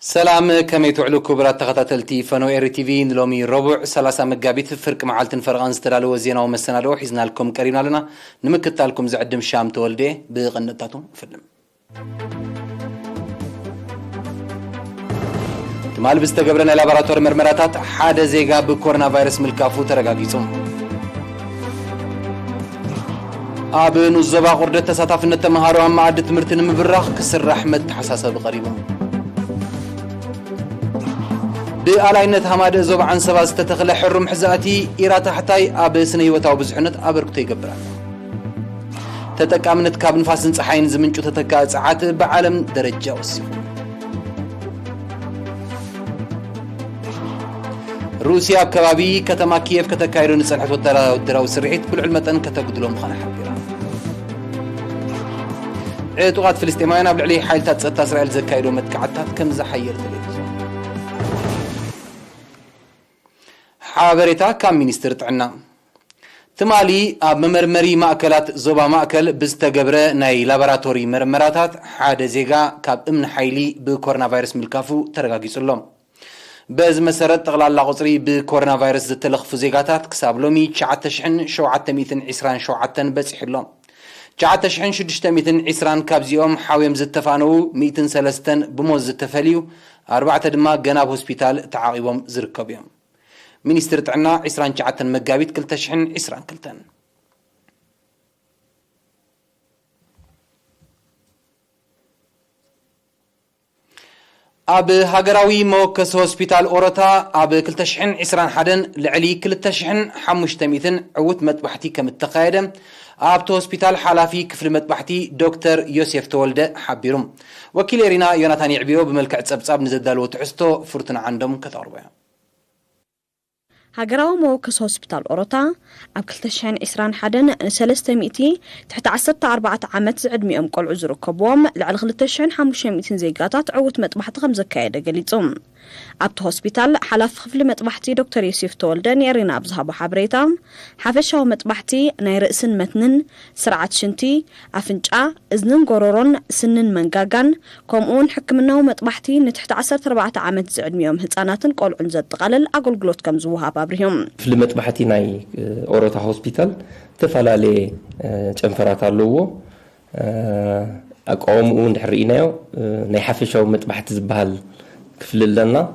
سلام كما يتعلو كبرات تغطاتلتي فانو ايري تي في نلومي ربع 30 مقابيت فرق معالتن فرقان استرالو وزينا ومسنالو حيزنا لكم قريبنا لنا نمكتا لكم زعدم شام تولدي بغنطاتو فيلم تمال بستقبلنا لابراتور مرمراتات حاده زيغا بكورونا فيروس ملكافو ترغاغيصوم ابن الزبا قرده تساتفنه تمهارو ما عد تمرتن مبرخ كسر رحمت حساسه بقريبه بألاينت هماد زوب عن سباز تتخلى حرم حزاتي إيراتا حتاي أبسني وتاو بزحنت أبركتي قبرا تتكامنت كابن فاسن صحين زمنجو تتكا ساعات بعالم درجة وسيفو روسيا بكبابي كتما كييف كتكايرو نصلحت ودراو سرعيت كل علمتن كتقدلهم خانه حبيرا عيتوغات فلسطينيين بلعلي حالتات تصتا اسرائيل زكايرو متكعتات كم زحير تلفزيون حابريتا كام مينستر تعنا ثمالي اب ممرمري ماكلات زوبا ماكل بزتقبره ناي لابراتوري مرمراتات حاده زيغا كاب امن حيلي بكورونا فيروس ملكافو ترغاغيصلهم باز مسرت تغلالا قصري بكورونا فيروس زتلخفو زيغاتات كسابلومي 9727 بصحلهم 9620 كابزيوم حاويم زتفانو 103 بموز زتفليو 4 دما جناب هوسبيتال تعاقبهم زركبيهم مينستر تعنا 29 مقابيت كل تشحن 20 كلتن اب هاجراوي موكس هوسبيتال اورتا اب كل تشحن 21 لعلي كل تشحن 500 عوت مطبحتي كمتقايدم اب هوسبيتال حلافي كفل مطبحتي دكتور يوسف تولده حبيرم وكيل رينا يوناتان يعبيو بملكع صبصاب نزدالو تحستو فرتنا عندهم كتاربا هاجراو موكس هوسبيتال أوروتا أب كلتشحن إسران حدن سلسة مئتي تحت 14 عامت زعدميهم قل عزرو كبوم لعل كلتشحن 500 زيقاتات عوت مطبحت 5 كايدة قليتهم أبت هوسبيتال حلاف خفل مطبحتي دكتور يوسف تولدن يرينا بزهابو حبريتا حافشاو مطبحتي ناي رأسن متنن سرعة شنتي أفنجا إذنن قرورون سنن منقاقان كومون حكمناو مطبحتي نتحت 14 عامت زعدميهم هتاناتن قل عنزد تقلل أقل قلوت كمزوها بابريهم في المطبحتي ناي أوروتا هوسبيتال تفعلالي جنفرات اللوو أقومون حريناو ناي حافشاو مطبحت زبهال كفل لنا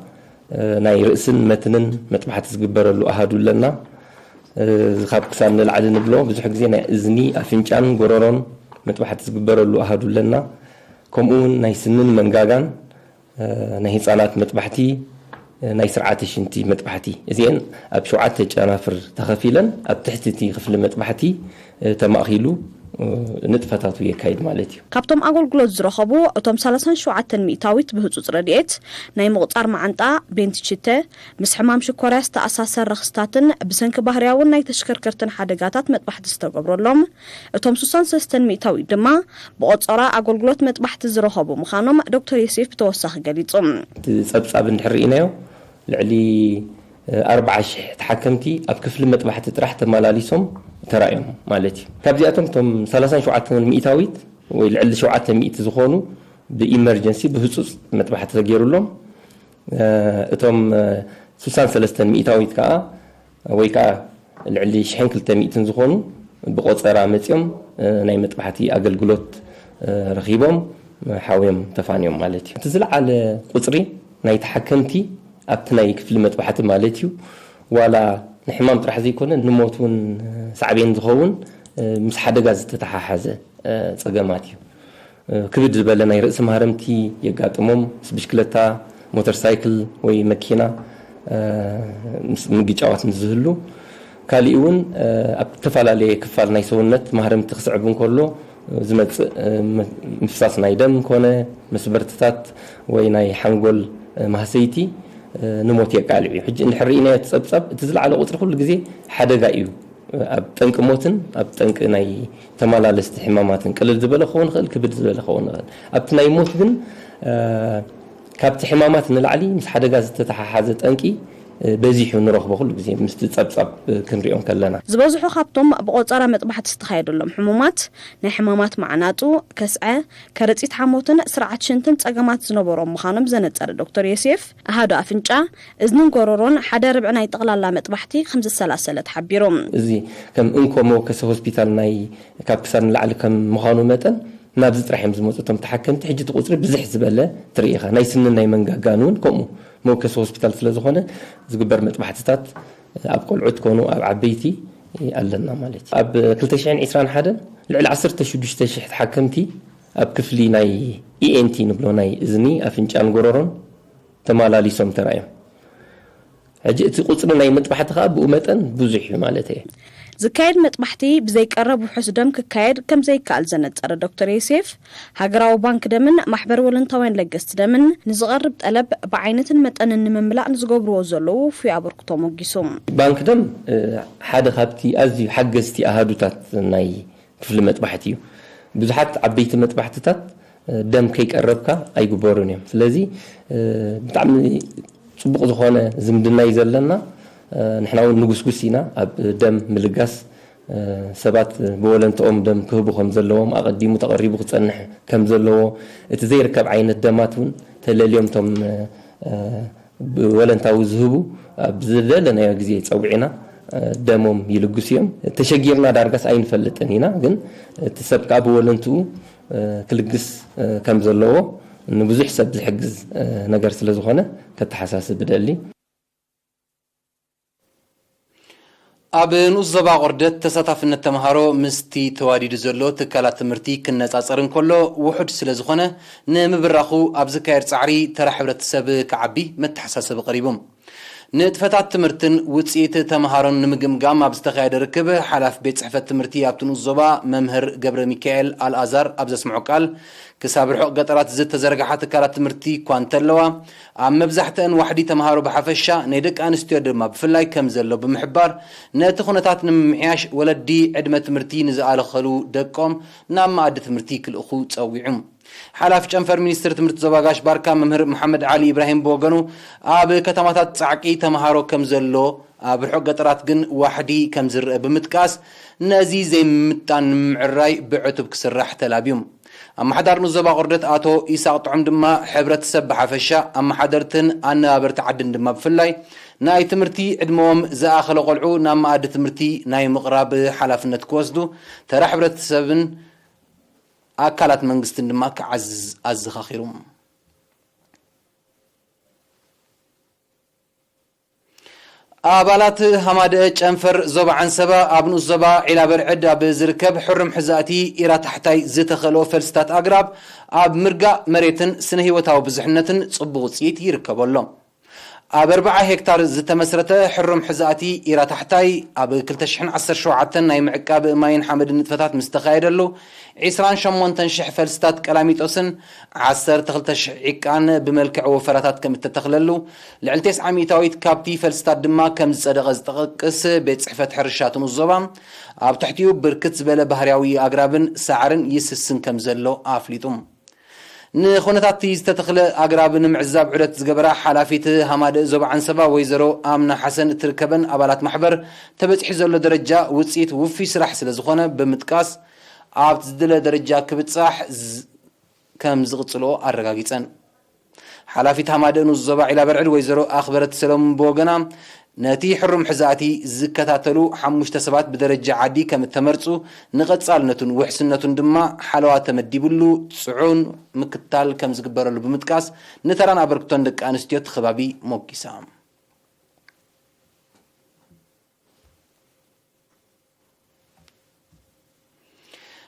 ناي رأسن متنن مطبحت زقبر له أهادو لنا خاب كسان العدن نبلو بزح غزي ناي إذني أفنجان قرورون مطبحت زقبر له أهادو لنا كمون ناي سنن منقاقان ناي هيصانات مطبحتي ناي سرعات شنتي مطبحتي زين اب شوعات جنافر تخفيلا اب تحتتي خفل مطبحتي تماخيلو نطفتاتو يكايد مالتي كابتم اقول جلوز زرخبو اتم 37 ميتاويت بهصوص رديت ناي مقطار معنطا بنتشته مس حمام شكوراس تاساسر رخصتاتن بسنك بحرياون ناي تشكركرتن حدغاتات مطبحت استغبرلهم اتم 36 ميتاويت دما بقطرا اقول جلوت مطبحت زرخبو مخانم دكتور يوسف توسخ غليصم تصبصاب نحرينايو لعلي 4 تحكمتي اب كفل مطبحت طرح تمالاليسهم ترايهم مالتي كابزياتهم تم 37 مئتاويت ويلعل 700 زخونو بإمرجنسي بهصوص مطبحت تغيرلهم اتم 33 مئتاويت كا وي كا العلي شحن 200 زخونو بقصرا مصيوم ناي مطبحتي اغلغلوت رخيبهم حاويم تفانيهم مالتي تزلع على قصري ناي تحكمتي ابتناي كفل مطبحت مالتيو ولا نحمام طرح زي كون نموتون صعبين زخون مس حدغا زتتححزه صقماتيو كبد زبلنا يرأس مهرمتي يقاطموم بشكلتا موتور سايكل وي مكينه مغيጫዋት نزهلو كاليون اب تفعلالي كفال ناي سونت مهرمت تخصعبن كله زمص مفساس ناي دم كونه مسبرتታት وي ناي حنقول مهسيتي نموت يقالعي حج نحرينا تصبصب تزل على قطر كل غزي حدغا ايو اب طنق موتن اب طنق ناي تمالالست حماماتن قلل زبل خون خل كبد زبل خون اب ناي موت ግን كابت حمامات نلعلي مس حدغا زتتححازه طنقي በዚሁ ንረኽቦ ኩሉ ግዜ ምስቲ ጸብጻብ ክንሪኦም ከለና ዝበዝሑ ካብቶም ብቆፀራ መጥባሕቲ ዝተካየደሎም ሕሙማት ናይ ሕማማት ማዕናጡ ከስዐ ከረፂት ሓሞትን ስርዓት ሽንትን ጸገማት ዝነበሮም ምዃኖም ዘነጸረ ዶክተር ዮሴፍ ኣሃዱ ኣፍንጫ እዝንን ጎሮሮን ሓደ ርብዕ ናይ ጠቕላላ መጥባሕቲ ከም ዝሰላሰለ ተሓቢሮም እዚ ከም እንኮሞ ከሰ ሆስፒታል ናይ ካብ ክሳድ ንላዕሊ ከም ምዃኑ መጠን ናብ ዝጥራሕዮም ዝመፁቶም ተሓከምቲ ሕጂ ቁፅሪ ብዝሕ ዝበለ ትርኢኻ ናይ ስንን ናይ መንጋጋን እውን ከምኡ ሞከስ ሆስፒታል ስለ ዝኾነ ዝግበር መጥባሕትታት ኣብ ቆልዑት ኮኑ ኣብ ዓበይቲ ኣለና ማለት እዩ ኣብ 2021 ልዕሊ 16000 ተሓከምቲ ኣብ ክፍሊ ናይ ENT ንብሎ ናይ እዝኒ ኣፍንጫን ጎሮሮን ተመላሊሶም ተራእዮም ሕጂ እቲ ቁፅሪ ናይ መጥባሕቲ ከዓ ብኡ መጠን ብዙሕ እዩ ማለት እዩ ዝካየድ መጥባሕቲ ብዘይቀረብ ውሑስ ደም ክካየድ ከም ዘይከኣል ዘነጸረ ዶክተር ዮሴፍ ሃገራዊ ባንክ ደምን ማሕበር ወለንታውያን ለገስቲ ደምን ንዝቐርብ ጠለብ ብዓይነትን መጠንን ንምምላእ ንዝገብርዎ ዘለዉ ፍሉይ ኣበርክቶም ወጊሶም ባንክ ደም ሓደ ካብቲ ኣዝዩ ሓገዝቲ ኣሃዱታት ናይ ክፍሊ መጥባሕቲ እዩ ብዙሓት ዓበይቲ መጥባሕትታት ደም ከይቀረብካ ኣይግበሩን እዮም ስለዚ ብጣዕሚ ጽቡቕ ዝኾነ ዝምድና እዩ ዘለና نحن نقصقصينا أب دم ملقاس سبات بولنتهم دم كهبهم زلهم أقدي متقرب وتصنح كم زلوا تزير كب عين الدماتون تلاليوم تم بولنتاو زهبو بزلنا يا جزية صوبعنا دمهم يلقسيهم تشجيرنا دارجس عين فلتن هنا جن تسبق بولنتو كلقس كم زلوا نبزح سب الحجز نجار سلزخانة كتحساس بدلي ኣብ ንኡስ ዞባ ቆርደት ተሳታፍነት ተምሃሮ ምስቲ ተዋዲዱ ዘሎ ትካላት ትምህርቲ ክነጻጸር እንከሎ ውሑድ ስለ ዝኾነ ንምብራኹ ኣብ ዝካየድ ጻዕሪ ተራ ሕብረተሰብ ክዓቢ መተሓሳሰብ ቀሪቦም ንጥፈታት ትምህርትን ውጽኢት ተምሃሮን ንምግምጋም ኣብ ዝተካየደ ርክብ ሓላፍ ቤት ጽሕፈት ትምህርቲ ኣብ ንኡስ ዞባ መምህር ገብረ ሚካኤል አልአዛር ኣብ ዘስምዑ ቃል ክሳብ ርሑቕ ገጠራት ዝተዘርግሓ ትካላት ትምህርቲ እኳ እንተለዋ ኣብ መብዛሕትአን ዋሕዲ ተምሃሮ ብሓፈሻ ናይ ደቂ ኣንስትዮ ድማ ብፍላይ ከም ዘሎ ብምሕባር ነቲ ኩነታት ንምምሕያሽ ወለዲ ዕድመ ትምህርቲ ንዝኣለኸሉ ደቆም ናብ ማኣዲ ትምህርቲ ክልእኹ ጸዊዑም ሓላፍ ጨንፈር ሚኒስትር ትምህርቲ ዞባ ጋሽ ባርካ መምህር መሐመድ ዓሊ ኢብራሂም በወገኑ ኣብ ከተማታት ጻዕቂ ተምሃሮ ከም ዘሎ ኣብ ርሑቕ ገጠራት ግን ዋሕዲ ከም ዝርአ ብምጥቃስ ነዚ ዘይምጣን ምዕራይ ብዕቱብ ክስራሕ ተላብዮም ኣመሓዳር ንኡስ ዞባ ቆርደት ኣቶ ኢሳቅ ጥዑም ድማ ሕብረተሰብ ብሓፈሻ ኣመሓደርትን ኣነባበርቲ ዓድን ድማ ብፍላይ ናይ ትምህርቲ ዕድመዎም ዝኣኸለ ቆልዑ ናብ ማኣዲ ትምህርቲ ናይ ምቕራብ ሓላፍነት ክወስዱ ተራ ሕብረተሰብን ኣካላት መንግስትን ድማ ክዓዝዝ ኣዘኻኺሩ ኣባላት ሃማደ ጨንፈር ዞባ ዓንሰባ ኣብ ንኡስ ዞባ ዒላ በርዕድ ኣብ ዝርከብ ሕሩም ሕዛእቲ ኢራ ታሕታይ ዝተኸሎ ፈልስታት ኣግራብ ኣብ ምርጋእ መሬትን ስነ ህይወታዊ ብዙሕነትን ጽቡቕ ውጽኢት ይርከበሎም ኣብ 40 ሄክታር ዝተመስረተ ሕሩም ሕዛእቲ ኢራ ታሕታይ ኣብ 2017 ናይ ምዕቃብ ማይን ሓመድን ንጥፈታት ምስ ተኻየደሉ 28000 ፈልስታት ቀላሚጦስን 12000 ዒቃን ብመልክዕ ወፈራታት ከም እተተኽለሉ ልዕሊ 9 ሚእታዊት ካብቲ ፈልስታት ድማ ከም ዝጸደቐ ዝጠቕስ ቤት ጽሕፈት ሕርሻት ንኡስ ዞባ ኣብ ትሕቲኡ ብርክት ዝበለ ባህርያዊ ኣግራብን ሳዕርን ይስስን ከም ዘሎ ኣፍሊጡ ንኹነታት ዝተተኽለ ኣግራብን ምዕዛብ ዑደት ዝገበራ ሓላፊት ሃማደ ዞባ ዓንሰባ ወይዘሮ ኣምና ሓሰን እትርከበን ኣባላት ማሕበር ተበፂሑ ዘሎ ደረጃ ውጽኢት ውፊይ ስራሕ ስለ ዝኾነ ብምጥቃስ ኣብ ዝድለ ደረጃ ክብጻሕ ከም ዝቕጽሎ ኣረጋጊጸን ሓላፊት ሃማደ ንኡስ ዞባ ዒላ በርዕድ ወይዘሮ ኣኽበረት ሰሎሞን በወገና ነቲ ሕሩም ሕዛእቲ ዝከታተሉ 5 ሰባት ብደረጃ ዓዲ ከም ተመርጹ ንቐጻልነቱን ውሕስነቱን ድማ ሓለዋ ተመዲብሉ ጽዑን ምክታል ከም ዝግበረሉ ብምጥቃስ ንተራን ኣበርክቶን ደቂ ኣንስትዮ ተኸባቢ ሞጊሳ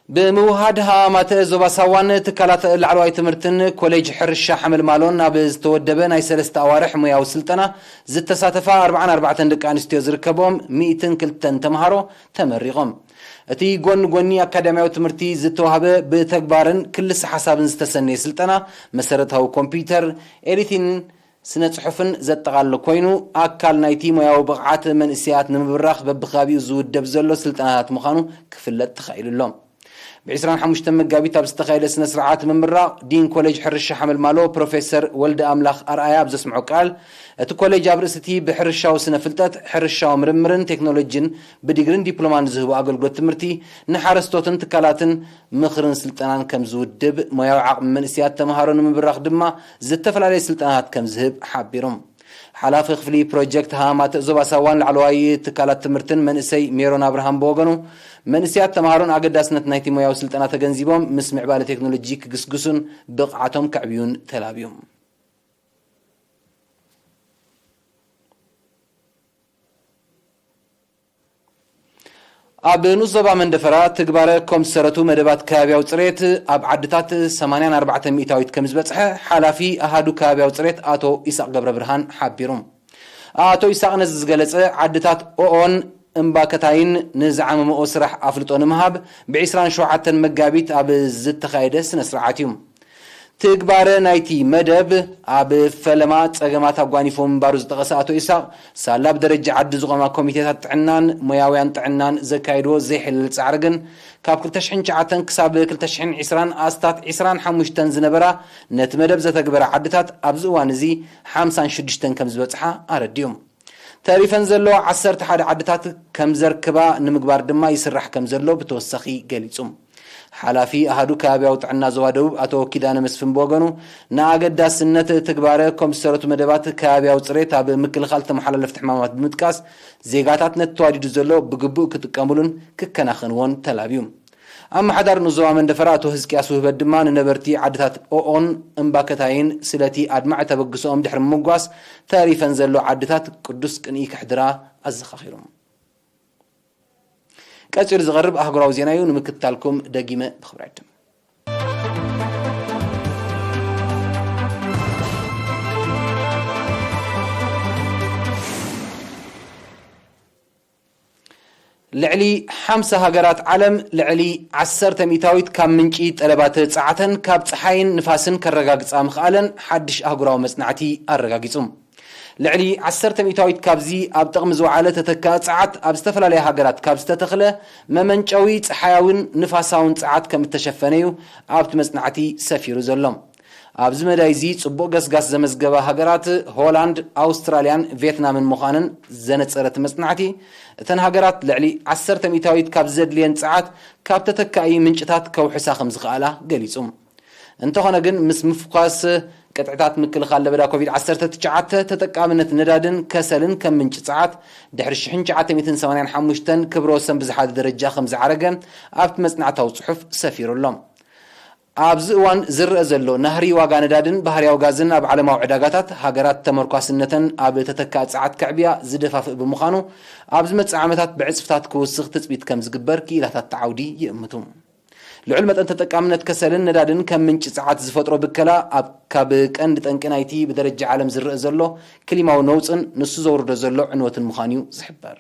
بموهاد هامات زوبا سوان تكالات العلواي تمرتن كوليج حرش حمل مالون ناب زتودبن اي سلست اوارح مياو سلطنة زت ساتفا 44 دك انستيو زركبهم 100 كلتن تمهارو تمريغم اتي غوني اكاديمياو تمرتي زتوهبه بتكبارن كل حسابن زتسني سلطنة مسرتاو كمبيوتر اديتين سنة صحفن زتقال كوينو اكال نايتي مياو بقعات من اسيات نمبراخ ببخابي زود دبزلو سلطنات مخانو كفلت تخيل اللوم ب25 مقابيت ኣብ ዝተኻየደ ስነ ስርዓት ምምራቕ ዲን ኮሌጅ ሕርሻ ሓመል ማሎ ፕሮፌሰር ወልደ ኣምላኽ ኣርኣያ ብዘስምዖ ቃል እቲ ኮሌጅ ኣብ ርእስቲ ብሕርሻዊ ስነ ፍልጠት ሕርሻዊ ምርምርን ቴክኖሎጂን ብዲግሪን ዲፕሎማን ዝህቡ ኣገልግሎት ትምህርቲ ንሓረስቶትን ትካላትን ምኽርን ስልጠናን ከም ዝውድብ ሞያዊ ዓቕሚ መንእስያት ተምሃሮ ንምብራኽ ድማ ዝተፈላለዩ ስልጠናታት ከም ዝህብ ሓቢሮም ሓላፊ ክፍሊ ፕሮጀክት ሃማት ዞባ ሳዋን ላዕለዋይ ትካላት ትምህርትን መንእሰይ ሜሮን አብርሃም በወገኑ መንእስያት ተምሃሮን ኣገዳስነት ናይቲ ሞያዊ ስልጠና ተገንዚቦም ምስ ምዕባለ ቴክኖሎጂ ክግስግሱን ብቕዓቶም ከዕብዩን ተላብዮም ኣብ ንኡስ ዞባ መንደፈራ ትግባረ ከም ዝሰረቱ መደባት ከባቢያዊ ፅሬት ኣብ ዓድታት 84 ሚእታዊት ከም ዝበፅሐ ሓላፊ ኣሃዱ ከባቢያዊ ፅሬት ኣቶ ኢሳቅ ገብረ ብርሃን ሓቢሮም ኣቶ ኢሳቅ ነዚ ዝገለጸ ዓድታት ኦኦን እምባከታይን ንዝዓመምኦ ስራሕ ኣፍልጦ ንምሃብ ብ27 መጋቢት ኣብ ዝተኻየደ ስነ ስርዓት እዩ ትግባረ ናይቲ መደብ ኣብ ፈለማ ፀገማት ኣጓኒፎም ምንባሩ ዝጠቐሰ ኣቶ ኢሳቅ ሳላ ብደረጃ ዓዲ ዝቆማ ኮሚቴታት ጥዕናን ሞያውያን ጥዕናን ዘካይድዎ ዘይሕልል ፃዕሪ ግን ካብ 2009 ክሳብ 2020 ኣስታት 25 ዝነበራ ነቲ መደብ ዘተግበረ ዓድታት ኣብዚ እዋን እዚ 56 ከም ዝበፅሓ ኣረዲዮም ተሪፈን ዘሎ 11 ዓድታት ከም ዘርክባ ንምግባር ድማ ይስራሕ ከም ዘሎ ብተወሳኺ ገሊጹም ሓላፊ ኣሃዱ ከባቢያዊ ጥዕና ዞባ ደቡብ ኣቶ ኪዳነ መስፍን በወገኑ ንኣገዳስነት ትግባረ ከም ዝሰረቱ መደባት ከባቢያዊ ፅሬት ኣብ ምክልኻል ተመሓላለፍቲ ሕማማት ብምጥቃስ ዜጋታት ነቲ ተዋዲዱ ዘሎ ብግቡእ ክጥቀሙሉን ክከናኸንዎን ተላብዩ ኣመሓዳር ንዞባ መንደፈራ ኣቶ ህዝቅያስ ውህበት ድማ ንነበርቲ ዓድታት ኦኦን እምባከታይን ስለቲ ኣድማዕ ተበግሶኦም ድሕሪ ምጓስ ተሪፈን ዘሎ ዓድታት ቅዱስ ቅንኢ ክሕድራ ኣዘኻኺሮም ቀፂሉ ዝቐርብ ኣህጉራዊ ዜና እዩ ንምክትታልኩም ደጊመ ብኽብሪ ዕድም ልዕሊ 50 ሃገራት ዓለም ልዕሊ 10 ሚእታዊት ካብ ምንጪ ጠለባት ፀዓተን ካብ ፀሓይን ንፋስን ከረጋግፃ ምኽኣለን ሓድሽ ኣህጉራዊ መጽናዕቲ ኣረጋጊጹም ልዕሊ 10 ሚእታዊት ካብዚ ኣብ ጥቕሚ ዝወዓለ ተተካእ ፀዓት ኣብ ዝተፈላለየ ሃገራት ካብ ዝተተኽለ መመንጨዊ ፀሓያውን ንፋሳውን ፀዓት ከም እተሸፈነ እዩ ኣብቲ መጽናዕቲ ሰፊሩ ዘሎም ኣብዚ መዳይ እዚ ጽቡቕ ገስጋስ ዘመዝገባ ሃገራት ሆላንድ ኣውስትራልያን ቪየትናምን ምዃነን ዘነፀረት መጽናዕቲ እተን ሃገራት ልዕሊ 10 ሚእታዊት ካብ ዘድልየን ፀዓት ካብ ተተካኢ ምንጭታት ከውሕሳ ከም ዝኽኣላ ገሊጹ እንተኾነ ግን ምስ ምፍኳስ ቅጥዕታት ምክልኻል ለበዳ ኮቪድ-19 ተጠቃምነት ነዳድን ከሰልን ከም ምንጭ ፀዓት ድሕሪ 1985 ክብረ ወሰን ብዝሓደ ደረጃ ከም ዝዓረገ ኣብቲ መጽናዕታዊ ጽሑፍ ሰፊሩሎም ኣብዚ እዋን ዝርአ ዘሎ ናህሪ ዋጋ ነዳድን ባህርያዊ ጋዝን ኣብ ዓለማዊ ዕዳጋታት ሃገራት ተመርኳስነተን ኣብ ተተካእ ፀዓት ከዕብያ ዝደፋፍእ ብምዃኑ ኣብዚ መፅእ ዓመታት ብዕፅፍታት ክውስኽ ትፅቢት ከም ዝግበር ክኢላታት ተዓውዲ ይእምቱ ልዑል መጠን ተጠቃምነት ከሰልን ነዳድን ከም ምንጭ ፀዓት ዝፈጥሮ ብከላ ካብ ቀንዲ ጠንቂ ናይቲ ብደረጃ ዓለም ዝርአ ዘሎ ክሊማዊ ነውፅን ንሱ ዘውርዶ ዘሎ ዕንወትን ምዃኑ እዩ ዝሕበር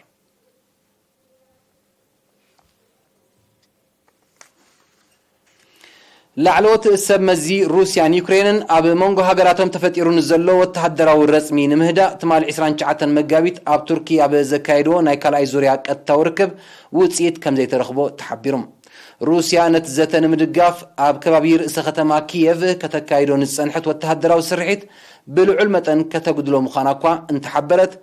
ላዕለዎት ሰብ መዚ ሩስያን ዩክሬንን ኣብ መንጎ ሃገራቶም ተፈጢሩ ንዘሎ ወተሃደራዊ ረፅሚ ንምህዳእ ትማሊ 29 መጋቢት ኣብ ቱርኪ ኣብ ዘካየድዎ ናይ ካልኣይ ዙርያ ቀጥታዊ ርክብ ውፅኢት ከም ዘይተረኽቦ ተሓቢሮም ሩስያ ነቲ ዘተ ንምድጋፍ ኣብ ከባቢ ርእሰ ከተማ ኪየቭ ከተካይዶ ንፀንሐት ወተሃደራዊ ስርሒት ብልዑል መጠን ከተጉድሎ ምዃና እኳ እንተሓበረት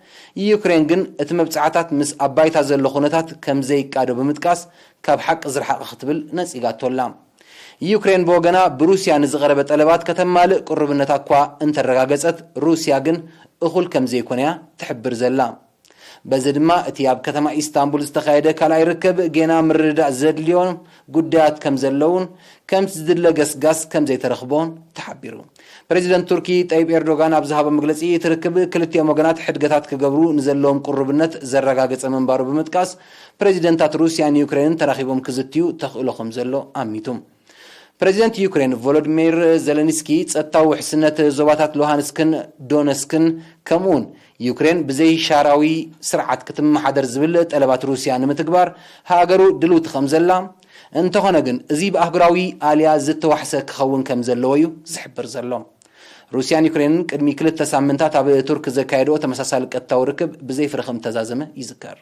ዩክሬን ግን እቲ መብፃዕታት ምስ ኣባይታ ዘሎ ኩነታት ከም ዘይቃዶ ብምጥቃስ ካብ ሓቂ ዝረሓቐ ክትብል ነፂጋቶላ ዩክሬን በወገና ብሩስያ ንዝቐረበ ጠለባት ከተማልእ ቁርብነታ እኳ እንተረጋገፀት ሩስያ ግን እኹል ከም ዘይኮነያ ትሕብር ዘላ በዚ ድማ እቲ ኣብ ከተማ ኢስታንቡል ዝተኻየደ ካልኣይ ርክብ ጌና ምርድዳእ ዘድልዮም ጉዳያት ከም ዘለውን ከም ዝድለ ገስጋስ ከም ዘይተረኽቦን ተሓቢሩ ፕሬዚደንት ቱርኪ ጠይብ ኤርዶጋን ኣብ ዝሃቦ መግለፂ እቲ ርክብ ክልቲኦም ወገናት ሕድገታት ክገብሩ ንዘለዎም ቁርብነት ዘረጋገፀ ምንባሩ ብምጥቃስ ፕሬዚደንታት ሩስያን ዩክሬንን ተራኺቦም ክዝትዩ ተኽእሎ ከም ዘሎ ኣሚቱ ፕሬዚደንት ዩክሬን ቮሎዲሚር ዘለንስኪ ጸጥታዊ ውሕስነት ዞባታት ሉሃንስክን ዶነስክን ከምኡን ዩክሬን ብዘይ ሻራዊ ስርዓት ክትመሓደር ዝብል ጠለባት ሩስያ ንምትግባር ሃገሩ ድልውቲ ከም ዘላ እንተኾነ ግን እዚ ብኣህጉራዊ ኣልያ ዝተዋሕሰ ክኸውን ከም ዘለዎ እዩ ዝሕብር ዘሎ ሩስያን ዩክሬንን ቅድሚ 2 ሳምንታት ኣብ ቱርክ ዘካየድዎ ተመሳሳሊ ቀጥታዊ ርክብ ብዘይፍረ ከም ተዛዘመ ይዝከር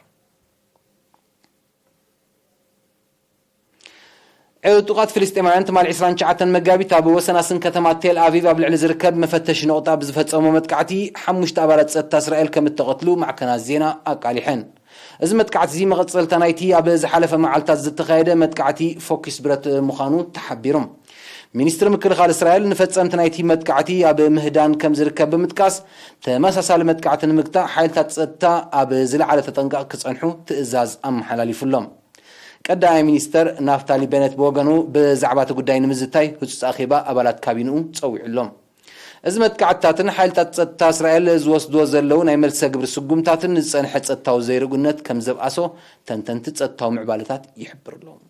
عطوقات فلسطينيين تمال 29 مغابيت ابو وسناسن كتما تيل افيف ابل على زركب مفتش نقطه بزفصمو متقعتي حمشت ابالات صتا اسرائيل كمتقتلوا مع كنا زينا اقاليحن از متقعت زي مغصلتا نايتي اب زحلفه معلتات زتخايده متقعتي فوكس برت مخانو تحبيرهم ሚኒስትር ምክልኻል እስራኤል ንፈጸምት ናይቲ መጥቃዕቲ ኣብ ምህዳን ከም ዝርከብ ብምጥቃስ ተመሳሳሊ መጥቃዕቲ ንምግታእ ሓይልታት ጸጥታ ኣብ ዝለዓለ ተጠንቀቕ ክጸንሑ ትእዛዝ ኣመሓላሊፉሎም ቀዳማይ ሚኒስተር ናፍታሊ ቤነት ብወገኑ ብዛዕባ እቲ ጉዳይ ንምዝታይ ህጹጽ ኣኼባ ኣባላት ካቢነኡ ጸዊዑሎም እዚ መጥቃዕትታትን ሓይልታት ጸጥታ እስራኤል ዝወስድዎ ዘለው ናይ መልሲ ግብሪ ስጉምታትን ዝጸንሐ ጸጥታዊ ዘይርጉነት ከም ዘብኣሶ ተንተንቲ ጸጥታዊ ምዕባለታት ይሕብርሎም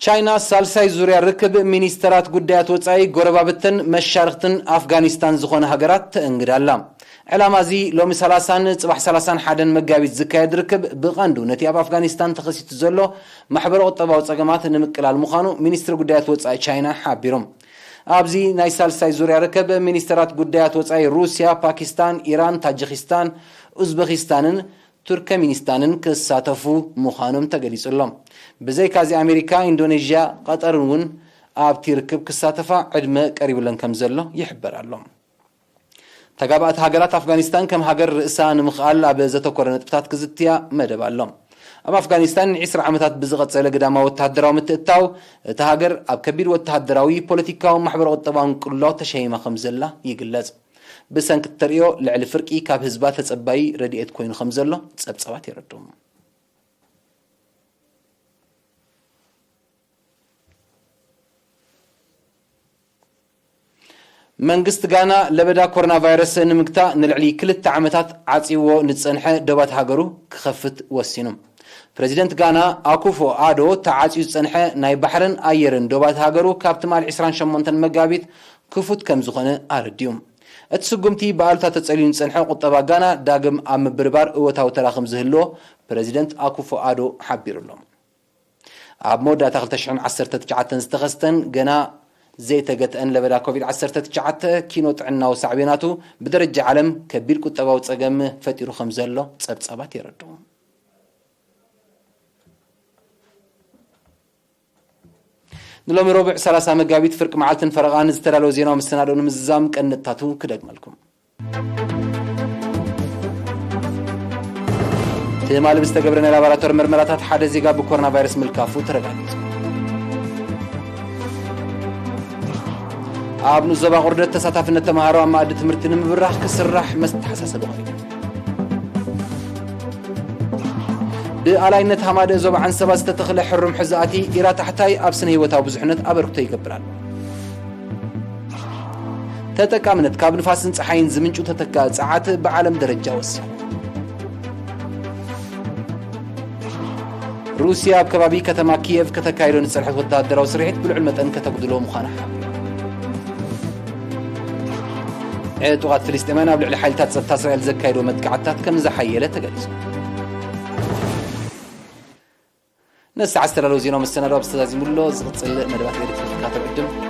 ቻይና ሳልሳይ ዙርያ ርክብ ሚኒስተራት ጉዳያት ወጻኢ ጎረባብትን መሻርክትን አፍጋኒስታን ዝኾነ ሃገራት ተእንግዳላ ዕላማዚ ሎሚ 30 ጽባሕ 31 መጋቢት ዝካየድ ርክብ ብቐንዱ ነቲ ኣብ አፍጋኒስታን ተኸሲቱ ዘሎ ማሕበረ ቁጠባዊ ጸገማት ንምቅላል ምዃኑ ሚኒስትር ጉዳያት ወጻኢ ቻይና ሓቢሮም ኣብዚ ናይ ሳልሳይ ዙርያ ርክብ ሚኒስተራት ጉዳያት ወጻኢ ሩስያ ፓኪስታን ኢራን ታጂኪስታን ኡዝቤኪስታንን ቱርክሜኒስታንን ክሳተፉ ምዃኖም ተገሊጹሎም بزي كازي أمريكا إندونيسيا قطر ون أبتي ركب كساتفا عدم قريب لن كم زلو يحبر اللهم تقابعت هاجرات أفغانستان كم هاجر رئسان مخال أبزتو كورنتبتات كزتيا مدب اللهم أما أفغانستان 10 عامات بزغت سيلا قدامه والتهدراو متقتاو تهاجر أب كبير والتهدراوي بوليتيكاو محبر والطبعون كله تشيما خمزلة يقلز بسنك التريو لعل فرقي كاب هزبات تسباي رديئت كوين خمزلة تسبسوات يردوم መንግስት ጋና ለበዳ ኮሮና ቫይረስ ንምግታ ንልዕሊ ክልተ ዓመታት ዓጺዎ ንጸንሐ ደባት ሃገሩ ክኸፍት ወሲኑ ፕሬዝዳንት ጋና አኩፎ አዶ ተዓጺው ጸንሐ ናይ ባሕርን ኣየርን ደባት ሃገሩ ካብቲ ማል 28 መጋቢት ክፉት ከም ዝኾነ ኣረዲዮም እቲ ስጉምቲ በዓልታ ተጸሊዩ ጸንሐ ቁጠባ ጋና ዳግም ኣብ ምብርባር እወታው ተራኽም ዝህልዎ ፕሬዝዳንት አኩፎ አዶ ሓቢሩሎም ኣብ መወዳእታ 2019 ዝተኸስተን ገና زيتجت أن لبدا كوفيد 19 كينو طعناو صعبيناتو بدرجة عالم كبير كتباو صقم فتيرو خمزلو صبصبات يردو نلومي ربع 30 مغابيت فرق معلتن فرغان زتلالو زيناو مستنادو نمزام كنتاتو كدغملكم تمال بستقبرنا لابراتور مرمراتات حدا زيغا بكورونا فيروس ملكافو ترغانيت ابن زبا قردت تساتفنا تمهارو اما اد تمرتن مبراح كسراح مستحسس بخير بألاينت حماد زبا عن سبا ستتخل حرم حزاتي إرا تحتاي أبسن هيوتاو بزحنت أبركتو يقبرال تتكا منت كاب نفاسن صحين زمنجو تتكا ساعات بعالم درجة وسع روسيا بكبابي كتما كييف كتكايرون سلحت وتهدروا سريحت بالعلمة أن كتقدلو مخانحة عطوقات فلسطينيين قبل على حالتات ستة إسرائيل زكايرو متقعتات كم زحيلة تجلس ناس عسر لو زينهم السنة راب استاذ مولو زغط مدبات غير كاتب قدم